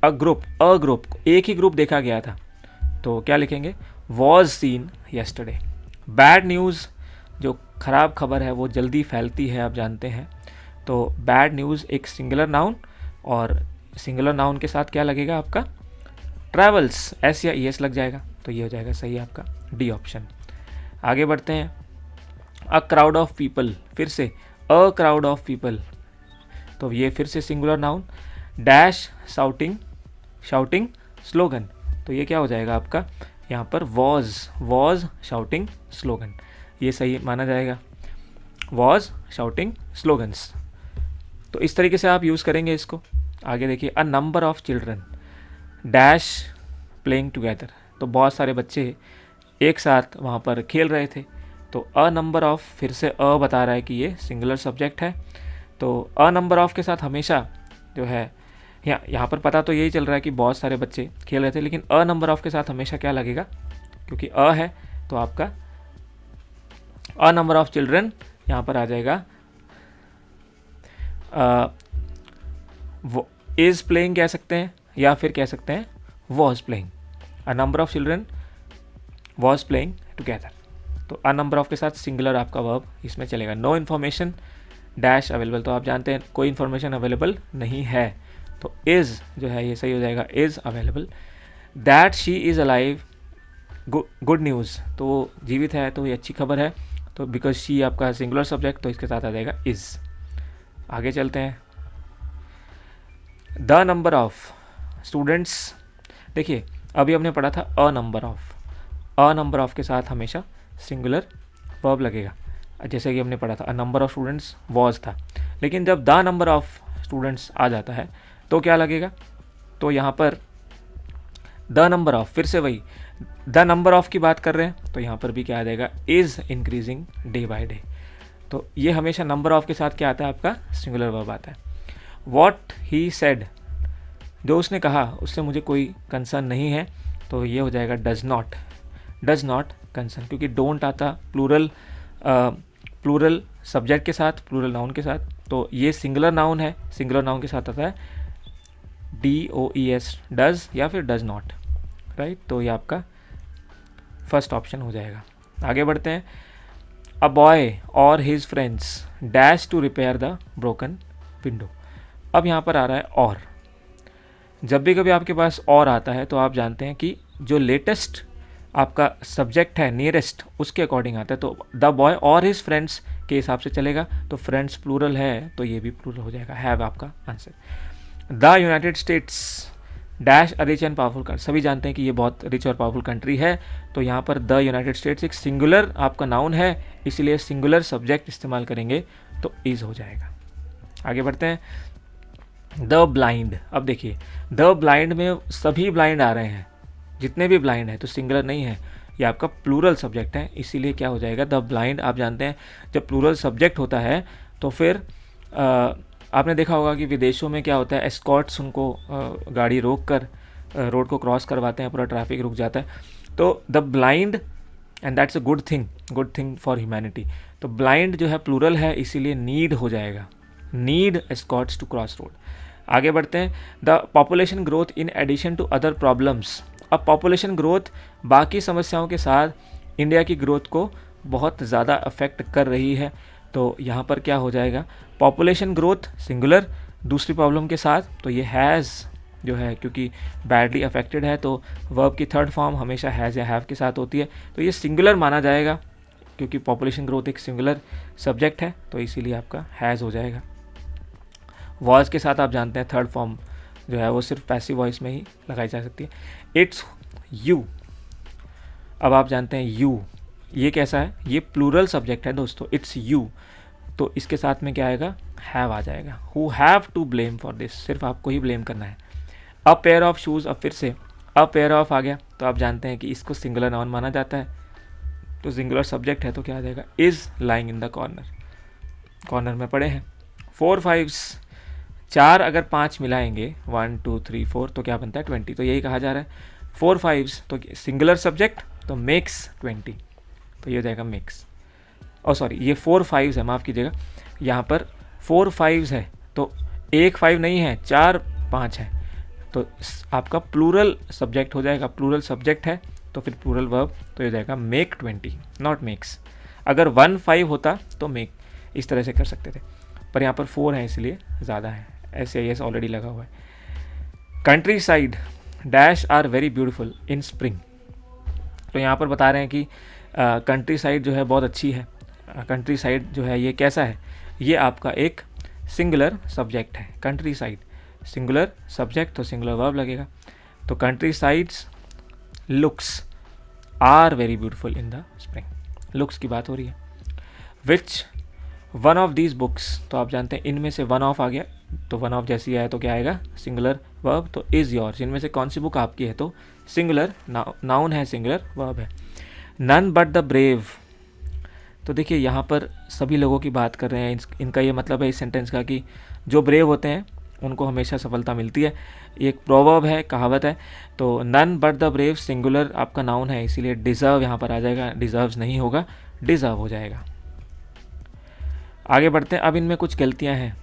अ ग्रुप एक ही ग्रुप देखा गया था, तो क्या लिखेंगे, was seen yesterday. Bad news, जो ख़राब खबर है वो जल्दी फैलती है, आप जानते हैं, तो बैड न्यूज़ एक सिंगुलर नाउन, और सिंगुलर नाउन के साथ क्या लगेगा आपका, ट्रैवल्स, एस या ई एस लग जाएगा, तो ये हो जाएगा सही आपका डी ऑप्शन। आगे बढ़ते हैं। अ क्राउड ऑफ पीपल, फिर से अ क्राउड ऑफ पीपल, तो ये फिर से singular noun. Dash shouting slogan, तो ये क्या हो जाएगा आपका यहाँ पर, वॉज शाउटिंग स्लोगन, ये सही माना जाएगा, वॉज शाउटिंग स्लोगन्स। तो इस तरीके से आप यूज़ करेंगे इसको। आगे देखिए। A number of children dash playing together, तो बहुत सारे बच्चे एक साथ वहाँ पर खेल रहे थे, तो अ नंबर ऑफ, फिर से अ बता रहा है कि ये सिंगुलर सब्जेक्ट है, तो अ नंबर ऑफ के साथ हमेशा जो है, यहाँ पर पता तो यही चल रहा है कि बहुत सारे बच्चे खेल रहे थे, लेकिन अ नंबर ऑफ के साथ हमेशा क्या लगेगा, क्योंकि अ है तो आपका अ नंबर ऑफ चिल्ड्रन यहाँ पर आ जाएगा, इज़ प्लेइंग कह सकते हैं, या फिर कह सकते हैं was playing. A number of children was playing together, तो अ नंबर ऑफ के साथ सिंगुलर आपका वर्ब इसमें चलेगा। नो इन्फॉर्मेशन डैश अवेलेबल, तो आप जानते हैं कोई इन्फॉर्मेशन अवेलेबल नहीं है, तो इज़ जो है ये सही हो जाएगा, is available. That she is alive, good news, तो वो जीवित है तो ये अच्छी खबर है, तो बिकॉज शी आपका सिंगुलर सब्जेक्ट, तो इसके साथ आ जाएगा इज़। आगे चलते हैं। द नंबर ऑफ स्टूडेंट्स, देखिए अभी हमने पढ़ा था अ नंबर ऑफ के साथ हमेशा सिंगुलर वर्ब लगेगा, जैसे कि हमने पढ़ा था a number of students was था, लेकिन जब द नंबर ऑफ स्टूडेंट्स आ जाता है तो क्या लगेगा, तो यहाँ पर द नंबर ऑफ, फिर से वही द नंबर ऑफ की बात कर रहे हैं, तो यहाँ पर भी क्या आ जाएगा, is increasing day by day, तो ये हमेशा नंबर ऑफ के साथ क्या आता है आपका, सिंगुलर वर्ब आता है। वॉट ही सेड, जो उसने कहा उससे मुझे कोई कंसर्न नहीं है, तो ये हो जाएगा डज नॉट कंसर्न, क्योंकि डोंट आता प्लूरल सब्जेक्ट के साथ, प्लूरल नाउन के साथ, तो ये सिंगुलर नाउन है, सिंगुलर नाउन के साथ आता है DOES, डज या फिर डज नॉट, राइट, तो ये आपका फर्स्ट ऑप्शन हो जाएगा। आगे बढ़ते हैं। अ बॉय और his friends dash to repair the broken window, अब यहाँ पर आ रहा है और, जब भी कभी आपके पास और आता है तो आप जानते हैं कि जो लेटेस्ट आपका सब्जेक्ट है नियरेस्ट उसके अकॉर्डिंग आता है, तो द बॉय और हिज फ्रेंड्स के हिसाब से चलेगा, तो फ्रेंड्स प्लूरल है तो ये भी प्लूरल हो जाएगा, हैव आपका answer. The United states dash a rich and powerful country, सभी जानते हैं कि ये बहुत रिच और पावरफुल कंट्री है, तो यहाँ पर द यूनाइटेड स्टेट्स एक सिंगुलर आपका नाउन है, इसीलिए सिंगुलर सब्जेक्ट इस्तेमाल करेंगे तो इज हो जाएगा। आगे बढ़ते हैं। द ब्लाइंड, अब देखिए द ब्लाइंड में सभी ब्लाइंड आ रहे हैं, जितने भी ब्लाइंड है, तो सिंगुलर नहीं है, ये आपका प्लूरल सब्जेक्ट है, इसीलिए क्या हो जाएगा, द ब्लाइंड। आप जानते हैं जब प्लूरल सब्जेक्ट होता है तो फिर आपने देखा होगा कि विदेशों में क्या होता है, एस्कॉर्ट्स उनको गाड़ी रोक कर रोड को क्रॉस करवाते हैं, पूरा ट्रैफिक रुक जाता है, तो the blind, and that's a good thing for humanity, तो ब्लाइंड जो है प्लूरल है, इसीलिए नीड हो जाएगा, need escorts to cross road. आगे बढ़ते हैं। The population growth in addition to other problems, अब पॉपुलेशन ग्रोथ बाकी समस्याओं के साथ इंडिया की ग्रोथ को बहुत ज़्यादा अफेक्ट कर रही है, तो यहाँ पर क्या हो जाएगा, पॉपुलेशन ग्रोथ सिंगुलर दूसरी प्रॉब्लम के साथ, तो ये हैज़ जो है क्योंकि बैडली अफेक्टेड है, तो वर्ब की थर्ड फॉर्म हमेशा हैज़ या हैव के साथ होती है, तो ये सिंगुलर माना जाएगा क्योंकि पॉपुलेशन ग्रोथ एक सिंगुलर सब्जेक्ट है, तो इसीलिए आपका हैज़ हो जाएगा। वॉज के साथ आप जानते हैं थर्ड फॉर्म जो है वो सिर्फ पैसिव वॉइस में ही लगाई जा सकती है। इट्स यू, अब आप जानते हैं ये कैसा है, ये प्लूरल सब्जेक्ट है दोस्तों, इट्स यू, तो इसके साथ में क्या आएगा, हैव आ जाएगा। Who have to blame for this, सिर्फ आपको ही ब्लेम करना है। अ पेयर ऑफ शूज़, अब फिर से अ पेयर ऑफ आ गया, तो आप जानते हैं कि इसको सिंगुलर नाउन माना जाता है, तो सिंगुलर सब्जेक्ट है तो क्या आ जाएगा, is lying in the corner, corner में पड़े हैं। 4 5, 4 अगर 5 मिलाएंगे 1 2 3 4 तो क्या बनता है 20, तो यही कहा जा रहा है 4 5 तो सिंगुलर सब्जेक्ट तो मेक्स 20, तो ये हो जाएगा मेक्स। और सॉरी ये 4 5 है, माफ़ कीजिएगा, यहाँ पर 4 5 है तो 1 5 नहीं है, 4 5 है, तो आपका प्लूरल सब्जेक्ट हो जाएगा, प्लूरल सब्जेक्ट है तो फिर प्लूरल वर्ब, तो ये हो जाएगा मेक 20 नॉट मेक्स। अगर 1 5 होता तो मेक, इस तरह से कर सकते थे, पर यहाँ पर 4 है इसलिए ज़्यादा है, ऐसे एस ऑलरेडी लगा हुआ है। Countryside dash are very beautiful in spring, तो यहाँ पर बता रहे हैं कि कंट्री साइड जो है बहुत अच्छी है। कंट्री साइड जो है ये कैसा है, ये आपका एक सिंगुलर सब्जेक्ट है, कंट्री साइड सिंगुलर सब्जेक्ट तो सिंगुलर वर्ब लगेगा, तो countrysides looks are very beautiful in the spring, looks की बात हो रही है। Which one of these books, तो आप जानते हैं इनमें से वन ऑफ आ गया, तो वन ऑफ जैसी आया तो क्या आएगा, सिंगुलर वर्ब, तो इज़ योर्स, इनमें से कौन सी बुक आपकी है, तो सिंगुलर नाउन है, सिंगुलर वर्ब है। नन बट द ब्रेव, तो देखिए यहाँ पर सभी लोगों की बात कर रहे हैं, इनका ये मतलब है इस सेंटेंस का कि जो ब्रेव होते हैं उनको हमेशा सफलता मिलती है, एक प्रोवर्ब है, कहावत है। तो none but the brave singular आपका नाउन है, इसीलिए डिज़र्व यहाँ पर आ जाएगा, डिज़र्व्स नहीं होगा, डिज़र्व हो जाएगा। आगे बढ़ते हैं, अब इनमें कुछ गलतियाँ हैं।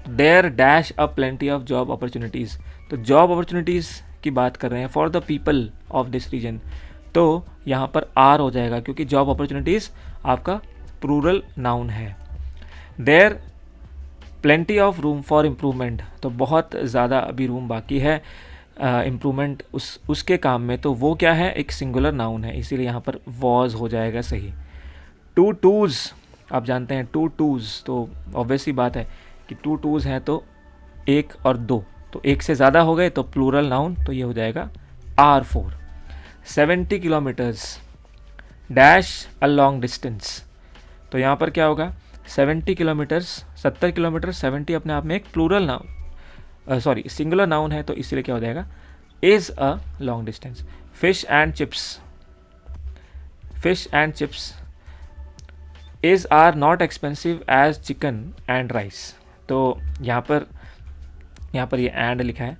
There dash a plenty of job opportunities, तो जॉब अपॉर्चुनिटीज़ की बात कर रहे हैं for the people of this region, तो यहाँ पर आर हो जाएगा क्योंकि जॉब अपॉर्चुनिटीज़ आपका प्लूरल नाउन है। There plenty of room for improvement, तो बहुत ज़्यादा अभी रूम बाकी है इम्प्रूवमेंट उसके काम में, तो वो क्या है, एक सिंगुलर नाउन है, इसीलिए यहाँ पर वॉज हो जाएगा सही। टू टूज़, आप जानते हैं टू टूज़, तो ऑब्वियसली बात है कि टू टूज़ हैं तो एक और दो, तो एक से ज़्यादा हो गए तो प्लूरल नाउन, तो ये हो जाएगा R4। 70 kilometres dash a long distance, तो यहाँ पर क्या होगा, 70 किलोमीटर्स, 70 किलोमीटर, 70 अपने आप में एक plural noun, sorry singular noun है, तो इसलिए क्या हो जाएगा, is a long distance. Fish and chips, fish and chips is are not expensive as chicken and rice, तो यहाँ पर ये एंड लिखा है,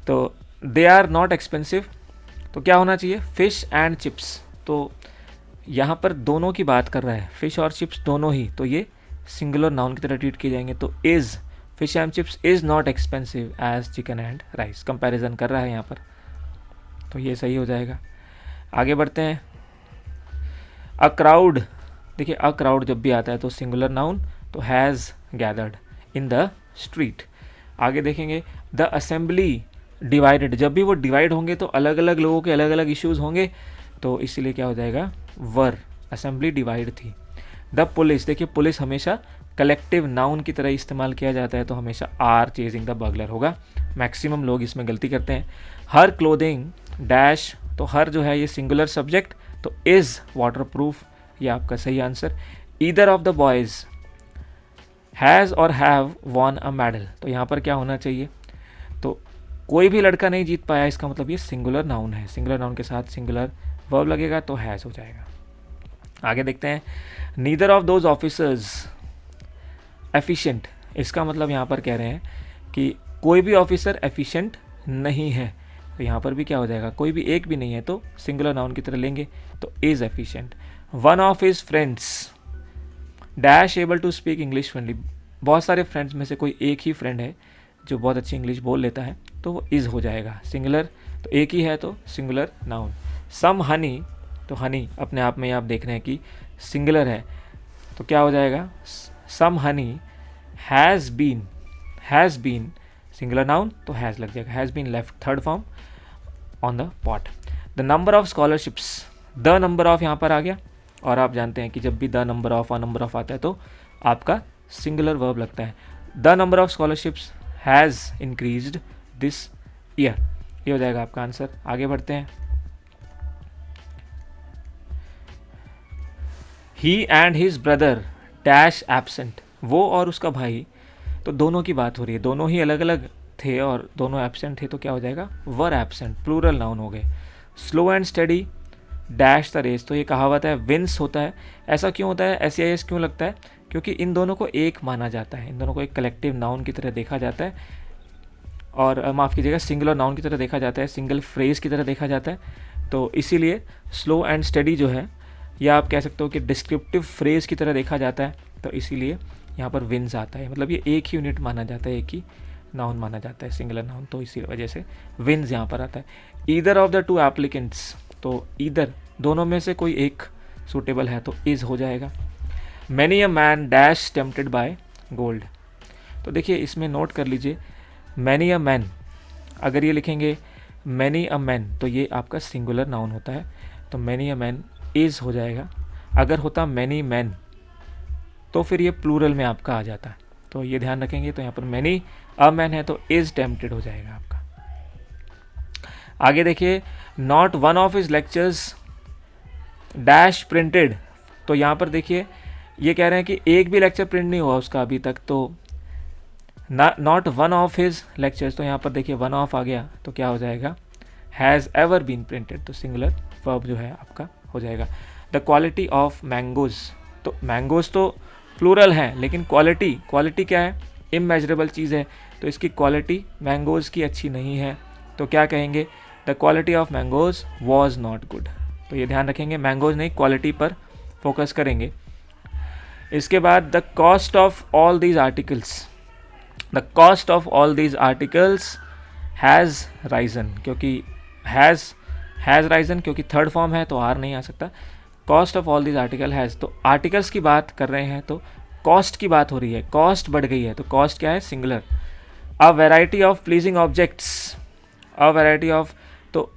तो दे आर नॉट एक्सपेंसिव, तो क्या होना चाहिए, फिश एंड चिप्स, तो यहाँ पर दोनों की बात कर रहा है, फिश और चिप्स दोनों ही, तो ये सिंगुलर नाउन की तरह ट्रीट किए जाएंगे, तो is fish and chips is not expensive as chicken and rice, comparison कर रहा है यहाँ पर, तो ये सही हो जाएगा। आगे बढ़ते हैं। अ क्राउड, देखिए अ क्राउड जब भी आता है तो सिंगुलर नाउन, तो has gathered in the street. आगे देखेंगे द असेंबली डिवाइडेड, जब भी वो डिवाइड होंगे तो अलग अलग लोगों के अलग अलग इश्यूज़ होंगे, तो इसीलिए क्या हो जाएगा, वर, असेंबली डिवाइड थी। द पुलिस, देखिए पुलिस हमेशा कलेक्टिव नाउन की तरह इस्तेमाल किया जाता है, तो हमेशा आर चेजिंग द बगलर होगा, मैक्सिमम लोग इसमें गलती करते हैं। हर क्लोथिंग डैश, तो हर जो है ये सिंगुलर सब्जेक्ट, तो इज़ वाटर प्रूफ, ये आपका सही answer. Either of the boys has और हैव वॉन अ मेडल, तो यहाँ पर क्या होना चाहिए, तो कोई भी लड़का नहीं जीत पाया, इसका मतलब ये सिंगुलर नाउन है, सिंगुलर नाउन के साथ सिंगुलर वर्ब लगेगा तो हैज़ हो जाएगा। आगे देखते हैं। Neither of those officers efficient, इसका मतलब यहाँ पर कह रहे हैं कि कोई भी ऑफिसर एफिशिएंट नहीं है, तो यहाँ पर भी क्या हो जाएगा, कोई भी एक भी नहीं है तो सिंगुलर नाउन की तरह लेंगे, तो is efficient. One of his friends dash able to speak English friendly, बहुत सारे फ्रेंड्स में से कोई एक ही फ्रेंड है जो बहुत अच्छी इंग्लिश बोल लेता है, तो वो इज़ हो जाएगा, सिंगुलर तो एक ही है तो सिंगुलर नाउन। सम हनी, तो हनी अपने आप में आप देख रहे हैं कि सिंगुलर है, तो क्या हो जाएगा, some honey has been singular noun, तो हैज़ लग जाएगा, has been left third form on the pot. The number of scholarships, the number of यहाँ पर आ गया, और आप जानते हैं कि जब भी द नंबर ऑफ और नंबर ऑफ आता है तो आपका सिंगुलर वर्ब लगता है। The number of scholarships has increased this year, ये हो जाएगा आपका आंसर। आगे बढ़ते हैं। He and his brother dash absent, वो और उसका भाई, तो दोनों की बात हो रही है, दोनों ही अलग अलग थे और दोनों एब्सेंट थे, तो क्या हो जाएगा, वर एब्सेंट, प्लूरल नाउन हो गए। Slow and steady dash the race, तो ये कहावत है, विंस होता है। ऐसा क्यों होता है, SEIS क्यों लगता है, क्योंकि इन दोनों को एक माना जाता है, इन दोनों को एक कलेक्टिव नाउन की तरह देखा जाता है, और माफ़ कीजिएगा, सिंगुलर नाउन की तरह देखा जाता है, सिंगल फ्रेज की तरह देखा जाता है। तो इसीलिए स्लो एंड स्टडी जो है, या आप कह सकते हो कि डिस्क्रिप्टिव फ्रेज की तरह देखा जाता है, तो इसीलिए यहाँ पर विंस आता है, मतलब ये एक ही यूनिट माना जाता है, एक ही नाउन माना जाता है, सिंगुलर नाउन, तो इसी वजह से विंस यहाँ पर आता है। Either of the to applicants, तो ईदर दोनों में से कोई एक सूटेबल है तो इज़ हो जाएगा। Many a man dash tempted by gold, तो देखिए इसमें नोट कर लीजिए, मैनी अ मैन, अगर ये लिखेंगे मैनी अ मैन तो ये आपका सिंगुलर नाउन होता है, तो मैनी अ मैन इज़ हो जाएगा। अगर होता मैनी मैन तो फिर ये प्लूरल में आपका आ जाता है, तो ये ध्यान रखेंगे। तो यहाँ पर मैनी अ मैन है तो इज़ टेम्प्टेड हो जाएगा आपका। आगे देखिए, not one of his lectures dash printed, तो यहाँ पर देखिए ये कह रहे हैं कि एक भी लेक्चर प्रिंट नहीं हुआ उसका अभी तक, तो not one of his lectures, तो यहाँ पर देखिए वन ऑफ आ गया तो क्या हो जाएगा, हैज़ एवर बीन प्रिंटेड, तो सिंगुलर वर्ब जो है आपका हो जाएगा। द क्वालिटी ऑफ मैंगोज, तो मैंगोज तो प्लूरल है, लेकिन क्वालिटी, क्वालिटी क्या है, इमेजरेबल चीज़ है, तो इसकी क्वालिटी मैंगोज की अच्छी नहीं है, तो क्या कहेंगे, the quality of mangoes was not good, तो ये ध्यान रखेंगे, मैंगोज नहीं, क्वालिटी पर फोकस करेंगे। इसके बाद the cost of all these articles, the cost of all these articles has Ryzen, क्योंकि हैज़ राइजन, क्योंकि थर्ड फॉर्म है तो आर नहीं आ सकता। Cost of all these article has, तो आर्टिकल्स की बात कर रहे हैं तो कॉस्ट की बात हो रही है, कॉस्ट बढ़ गई है, तो कॉस्ट क्या है, singular. A variety of pleasing objects, a variety of, तो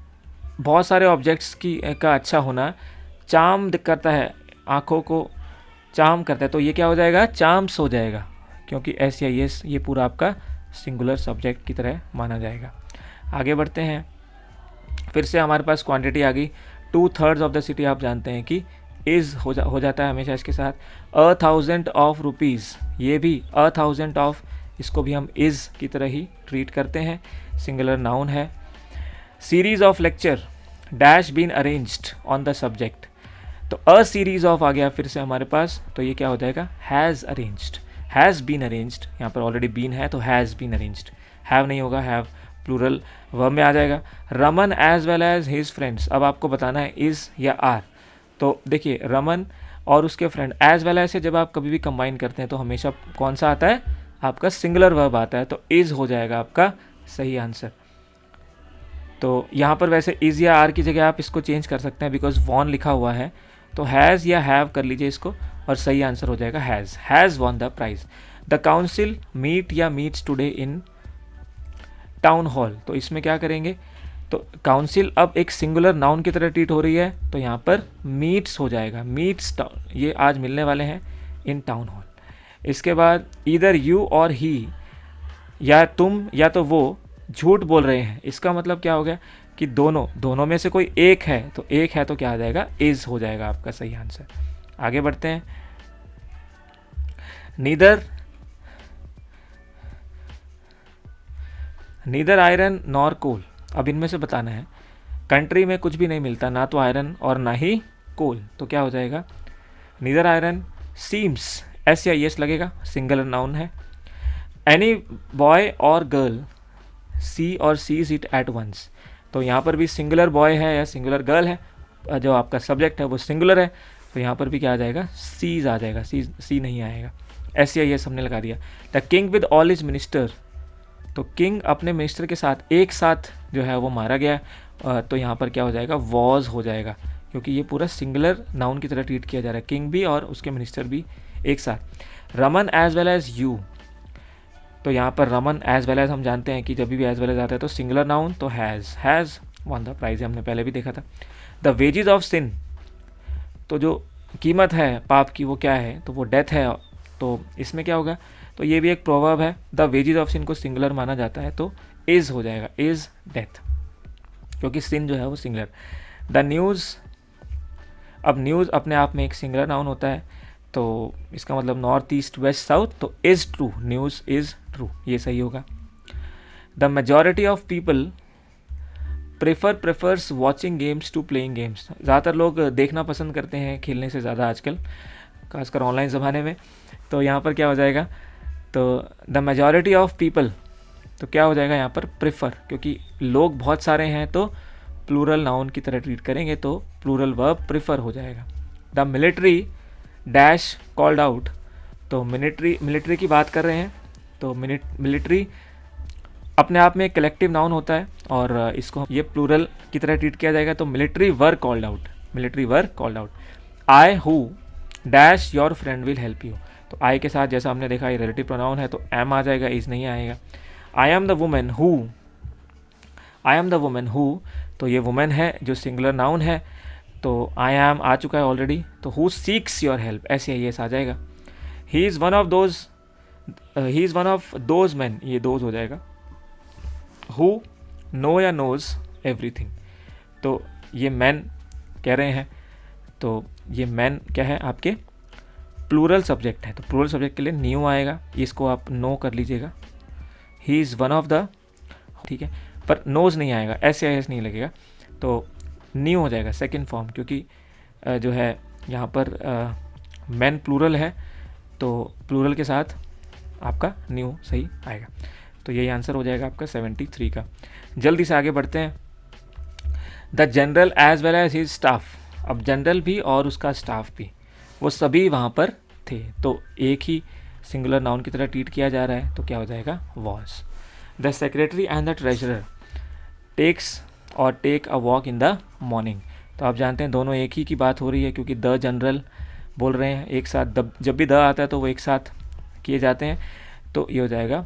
बहुत सारे ऑब्जेक्ट्स की का अच्छा होना चार्म करता है, आँखों को चार्म करता है, तो ये क्या हो जाएगा, चार्म्स हो जाएगा, क्योंकि SEIS ये पूरा आपका सिंगुलर सब्जेक्ट की तरह माना जाएगा। आगे बढ़ते हैं, फिर से हमारे पास क्वांटिटी आ गई, 2/3 ऑफ द सिटी, आप जानते हैं कि इज़ हो जाता है हमेशा इसके साथ। 1000 ऑफ रुपीज़, ये भी 1000 ऑफ, इसको भी हम इज़ की तरह ही ट्रीट करते हैं, सिंगुलर नाउन है। Series of lecture dash been arranged on the subject, तो अ सीरीज ऑफ आ गया फिर से हमारे पास, तो ये क्या हो जाएगा, has arranged, has been arranged, यहाँ पर ऑलरेडी बीन है तो हैज़ बीन अरेंज्ड, हैव नहीं होगा, हैव प्लूरल वर्ब में आ जाएगा। Raman as well as his friends, अब आपको बताना है इज़ या आर, तो देखिए रमन और उसके फ्रेंड, एज वेल एज से जब आप कभी भी कंबाइन करते हैं तो हमेशा कौन सा आता है, आपका सिंगुलर वर्ब आता है, तो इज़ हो जाएगा आपका सही आंसर। तो यहाँ पर वैसे इज़ या आर की जगह आप इसको चेंज कर सकते हैं, बिकॉज वॉन लिखा हुआ है, तो हैज़ या हैव कर लीजिए इसको, और सही आंसर हो जाएगा has won the prize. The council meet या meets today in town hall, तो इसमें क्या करेंगे, तो काउंसिल अब एक सिंगुलर नाउन की तरह ट्रीट हो रही है, तो यहाँ पर मीट्स हो जाएगा, मीट्स, ये आज मिलने वाले हैं इन टाउन हॉल। इसके बाद ईदर यू और ही, या तुम या तो वो झूठ बोल रहे हैं, इसका मतलब क्या हो गया कि दोनों में से कोई एक है, तो एक है तो क्या आ जाएगा, इज़ हो जाएगा आपका सही आंसर। आगे बढ़ते हैं, नीदर आयरन नॉर कोल, अब इनमें से बताना है, कंट्री में कुछ भी नहीं मिलता, ना तो आयरन और ना ही कोल, तो क्या हो जाएगा, नीदर आयरन सीम्स, SEIS लगेगा, सिंगुलर नाउन है। एनी बॉय और गर्ल सी और सीज इट एट वंस, तो यहाँ पर भी सिंगुलर बॉय है या सिंगुलर गर्ल है, जो आपका सब्जेक्ट है वो सिंगुलर है, तो यहाँ पर भी क्या आ जाएगा, सीज आ जाएगा, सी नहीं आएगा, SEIS हमने लगा दिया। The king with all his minister, तो किंग अपने मिनिस्टर के साथ एक साथ जो है वो मारा गया, तो यहाँ पर क्या हो जाएगा, वॉज हो जाएगा, क्योंकि ये पूरा सिंगुलर नाउन की तरह ट्रीट किया जा रहा है, किंग भी और उसके मिनिस्टर भी एक साथ। Raman as well as you, तो यहाँ पर रमन एज वेल एज हम जानते हैं कि जब भी एज वेल एज आता है तो सिंगुलर नाउन, तो हैज़ वन द प्राइज, हमने पहले भी देखा था। द वेजेस ऑफ सिन, तो जो कीमत है पाप की वो क्या है, तो वो डेथ है, तो इसमें क्या होगा, तो ये भी एक प्रोवर्ब है, द वेजेस ऑफ सिन को सिंगुलर माना जाता है, तो इज़ हो जाएगा, इज़ डेथ, क्योंकि सिन जो है वो सिंगुलर। द न्यूज़ अब न्यूज़ अपने आप में एक सिंगुलर नाउन होता है, तो इसका मतलब नॉर्थ ईस्ट वेस्ट साउथ, तो is true, news is true, ये सही होगा। The majority of people prefers watching games to playing games. ज़्यादातर लोग देखना पसंद करते हैं खेलने से ज़्यादा आजकल, खासकर ऑनलाइन ज़माने में। तो यहाँ पर क्या हो जाएगा, तो द मेजॉरिटी ऑफ पीपल, तो क्या हो जाएगा यहाँ पर प्रेफर, क्योंकि लोग बहुत सारे हैं तो प्लूरल नाउन की तरह ट्रीट करेंगे, तो प्लूरल वर्ब प्रेफर हो जाएगा। The military dash called out, तो मिलिट्री की बात कर रहे हैं, तो मिलिट्री अपने आप में एक कलेक्टिव नाउन होता है और इसको ये प्लूरल की तरह ट्रीट किया जाएगा, तो military were called out, military were called out. I who dash your friend will help you, तो आई के साथ जैसा हमने देखा ये रिलेटिव प्रोनाउन है तो एम आ जाएगा, इज नहीं आएगा। I am the women who, I am the women who, तो ये वुमेन है जो सिंगुलर नाउन है, तो आई एम आ चुका है ऑलरेडी, तो हु सीक्स योर हेल्प, ऐसे ही आ जाएगा। He is one of those man, ये दोज हो जाएगा। हु नो या नोज एवरीथिंग, तो ये मैन कह रहे हैं, तो ये मैन क्या है आपके प्लूरल सब्जेक्ट है, तो प्लूरल सब्जेक्ट के लिए न्यू आएगा, इसको आप नो कर लीजिएगा। He is one of the, ठीक है, पर नोज नहीं आएगा, एस नहीं लगेगा, तो न्यू हो जाएगा सेकंड फॉर्म, क्योंकि जो है यहाँ पर मैन प्लूरल है, तो प्लूरल के साथ आपका न्यू सही आएगा। तो यही आंसर हो जाएगा आपका 73 का। जल्दी से आगे बढ़ते हैं। The general as well as his staff, अब जनरल भी और उसका स्टाफ भी, वो सभी वहाँ पर थे, तो एक ही सिंगुलर नाउन की तरह ट्रीट किया जा रहा है, तो क्या हो जाएगा was. The secretary and the treasurer takes और take a walk in the morning, तो आप जानते हैं दोनों एक ही की बात हो रही है, क्योंकि द जनरल बोल रहे हैं एक साथ, जब भी द आता है तो वो एक साथ किए जाते हैं, तो ये हो जाएगा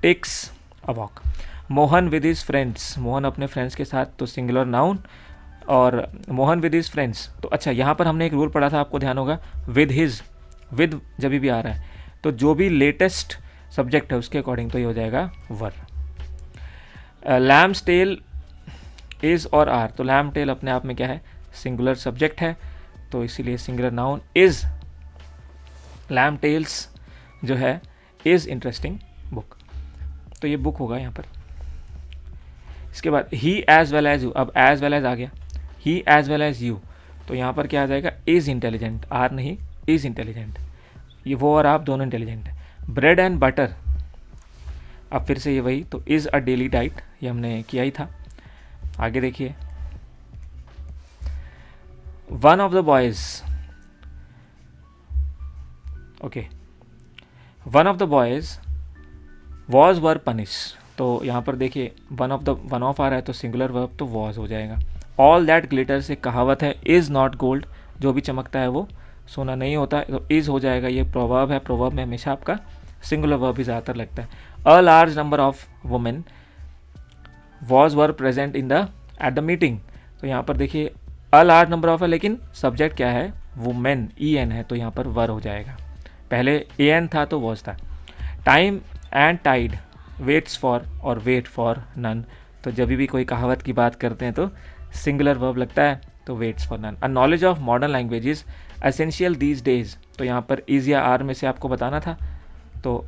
takes a walk. Mohan with his friends, Mohan अपने फ्रेंड्स के साथ, तो सिंगुलर नाउन, और मोहन विद हिज फ्रेंड्स, तो अच्छा यहाँ पर हमने एक रूल पढ़ा था, आपको ध्यान होगा, विद हिज, विद जब भी आ रहा है तो जो भी लेटेस्ट सब्जेक्ट है उसके अकॉर्डिंग तो ये हो जाएगा वर। लैम्स टेल इज़ और आर, तो लैम टेल अपने आप में क्या है सिंगुलर सब्जेक्ट है, तो इसीलिए singular noun is. Lamb tales जो है इज़ इंटरेस्टिंग बुक, तो ये बुक होगा यहाँ पर। इसके बाद ही एज वेल एज यू, अब एज वेल एज आ गया, ही एज वेल एज यू, तो यहाँ पर क्या आ जाएगा इज़ इंटेलिजेंट, आर नहीं इज़ इंटेलिजेंट, ये वो और आप दोनों इंटेलिजेंट है। ब्रेड एंड बटर, अब फिर से ये वही, तो इज़ अ डेली डाइट, ये हमने किया ही था। आगे देखिए, one of the boys, okay, one of the boys was were punish, तो यहाँ पर देखिए वन ऑफ आ रहा है तो सिंगुलर वर्ब तो वॉज हो जाएगा। ऑल दैट ग्लिटर से कहावत है, इज़ नॉट गोल्ड, जो भी चमकता है वो सोना नहीं होता, तो इज़ हो जाएगा, ये प्रोवर्ब है, प्रोवर्ब में हमेशा आपका सिंगुलर वर्ब ही ज़्यादातर लगता है। A large number of women was were present in the at the meeting, तो यहाँ पर देखिए अ लार्ज नंबर ऑफ है, लेकिन सब्जेक्ट क्या है वुमेन, ई एन है, तो यहाँ पर वर हो जाएगा, पहले ए एन था तो वॉज था। Time and tide waits for और वेट फॉर नन, तो जब भी कोई कहावत की बात करते हैं तो सिंगुलर वर्ब लगता है, तो waits for none. A knowledge of modern languages essential these days, तो यहाँ पर इज़ या आर में से आपको बताना था, तो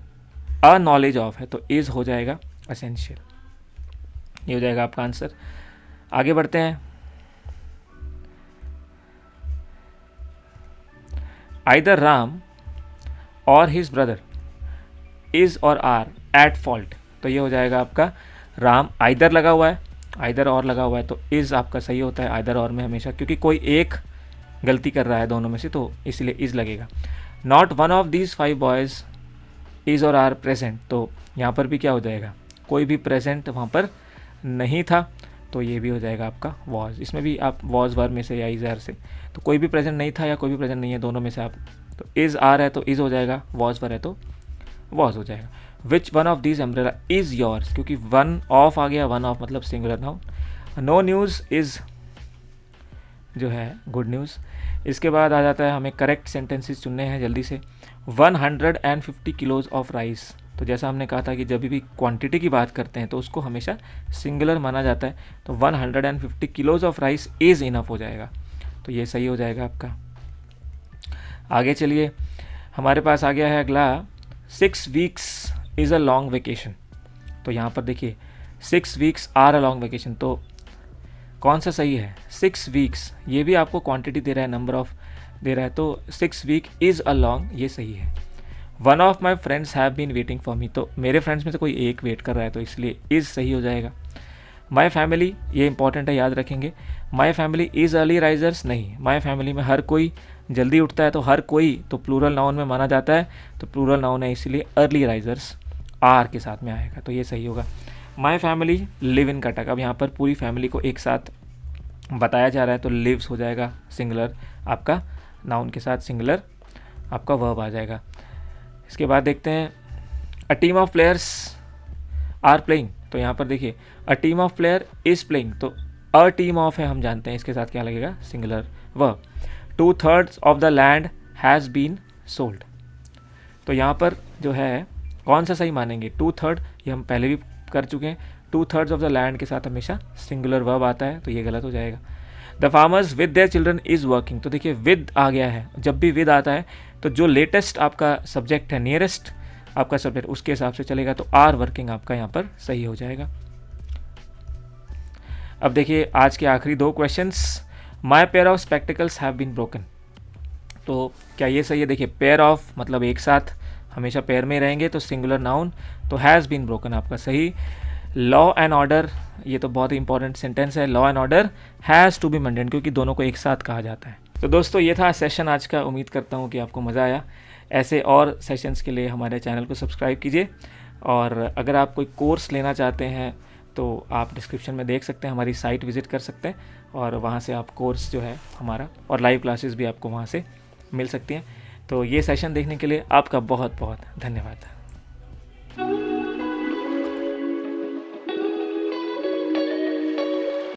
अ नॉलेज ऑफ है तो इज़ हो जाएगा एसेंशियल, ये हो जाएगा आपका आंसर। आगे बढ़ते हैं। आइदर राम और हिज ब्रदर इज़ और आर एट फॉल्ट, तो ये हो जाएगा आपका राम, आइदर लगा हुआ है, आइदर और लगा हुआ है, तो इज़ आपका सही होता है आइदर और में हमेशा, क्योंकि कोई एक गलती कर रहा है दोनों में से, तो इसलिए इज़ लगेगा। Not one of these 5 boys is और आर प्रेजेंट, तो यहाँ पर भी क्या हो जाएगा कोई भी प्रेजेंट वहाँ पर नहीं था, तो ये भी हो जाएगा आपका वॉज। इसमें भी आप वॉज वर में से या इज़ आर से, तो कोई भी प्रेजेंट नहीं था या कोई भी प्रेजेंट नहीं है, दोनों में से आप, तो इज़ आर है तो इज़ हो जाएगा, वॉज वर है तो वॉज हो जाएगा। Which one of these umbrella is yours, क्योंकि वन ऑफ आ गया, वन ऑफ मतलब singular noun. No news is जो है गुड न्यूज़। इसके बाद आ जाता है हमें करेक्ट सेंटेंसेस चुनने हैं जल्दी से। 150 किलोज ऑफ राइस, तो जैसा हमने कहा था कि जब भी क्वांटिटी की बात करते हैं तो उसको हमेशा सिंगुलर माना जाता है, तो 150 kilos of rice is enough हो जाएगा। तो ये सही हो जाएगा आपका। आगे चलिए, हमारे पास आ गया है अगला 6 weeks is a long vacation. तो यहाँ पर देखिए 6 weeks are a long vacation, तो कौन सा सही है? 6 वीक्स, ये भी आपको क्वांटिटी दे रहा है, नंबर ऑफ दे रहा है, तो 6 वीक इज़ अ लॉन्ग, ये सही है। One of my friends have been waiting for me, तो मेरे फ्रेंड्स में से कोई एक वेट कर रहा है, तो इसलिए इज़ सही हो जाएगा। माई फैमिली, ये इंपॉर्टेंट है, याद रखेंगे। My family is early risers नहीं, माई फैमिली में हर कोई जल्दी उठता है, तो हर कोई तो प्लूरल नाउन में माना जाता है, तो प्लूरल नाउन है, इसलिए अर्ली राइजर्स आर के साथ में आएगा, तो ये सही होगा। My family live in Cuttack, अब यहाँ पर पूरी फैमिली को एक साथ बताया जा रहा है, तो लिव्स हो जाएगा सिंगुलर, आपका नाउन के साथ सिंगुलर आपका वर्ब आ जाएगा। इसके बाद देखते हैं a team of players are playing, तो यहाँ पर देखिए a team of player is playing, तो अ टीम ऑफ है, हम जानते हैं, इसके साथ क्या लगेगा? Singular verb. 2/3 of the land has been sold, तो यहाँ पर जो है कौन सा सही मानेंगे? 2/3, ये हम पहले भी कर चुके हैं, 2/3 ऑफ द लैंड के साथ हमेशा सिंगुलर वर्ब आता है, तो ये गलत हो जाएगा। The farmers with their children is working, तो देखिए विद आ गया है, जब भी विद आता है तो जो लेटेस्ट आपका सब्जेक्ट है, नियरेस्ट आपका सब्जेक्ट, उसके हिसाब से चलेगा, तो आर वर्किंग आपका यहाँ पर सही हो जाएगा। अब देखिए आज के आखिरी 2 questions. My pair of spectacles have been broken, तो क्या ये सही है? देखिए पेयर ऑफ मतलब एक साथ हमेशा पेयर में रहेंगे, तो सिंगुलर नाउन, तो हैज़ बीन ब्रोकन आपका सही। लॉ एंड ऑर्डर, ये तो बहुत ही इंपॉर्टेंट सेंटेंस है, law and order has to be maintain, क्योंकि दोनों को एक साथ कहा जाता है। तो दोस्तों ये था सेशन आज का, उम्मीद करता हूँ कि आपको मज़ा आया। ऐसे और सेशंस के लिए हमारे चैनल को सब्सक्राइब कीजिए, और अगर आप कोई कोर्स लेना चाहते हैं तो आप डिस्क्रिप्शन में देख सकते हैं, हमारी साइट विज़िट कर सकते हैं, और वहाँ से आप कोर्स जो है हमारा और लाइव क्लासेस भी आपको वहाँ से मिल सकती हैं। तो ये सेशन देखने के लिए आपका बहुत बहुत धन्यवाद।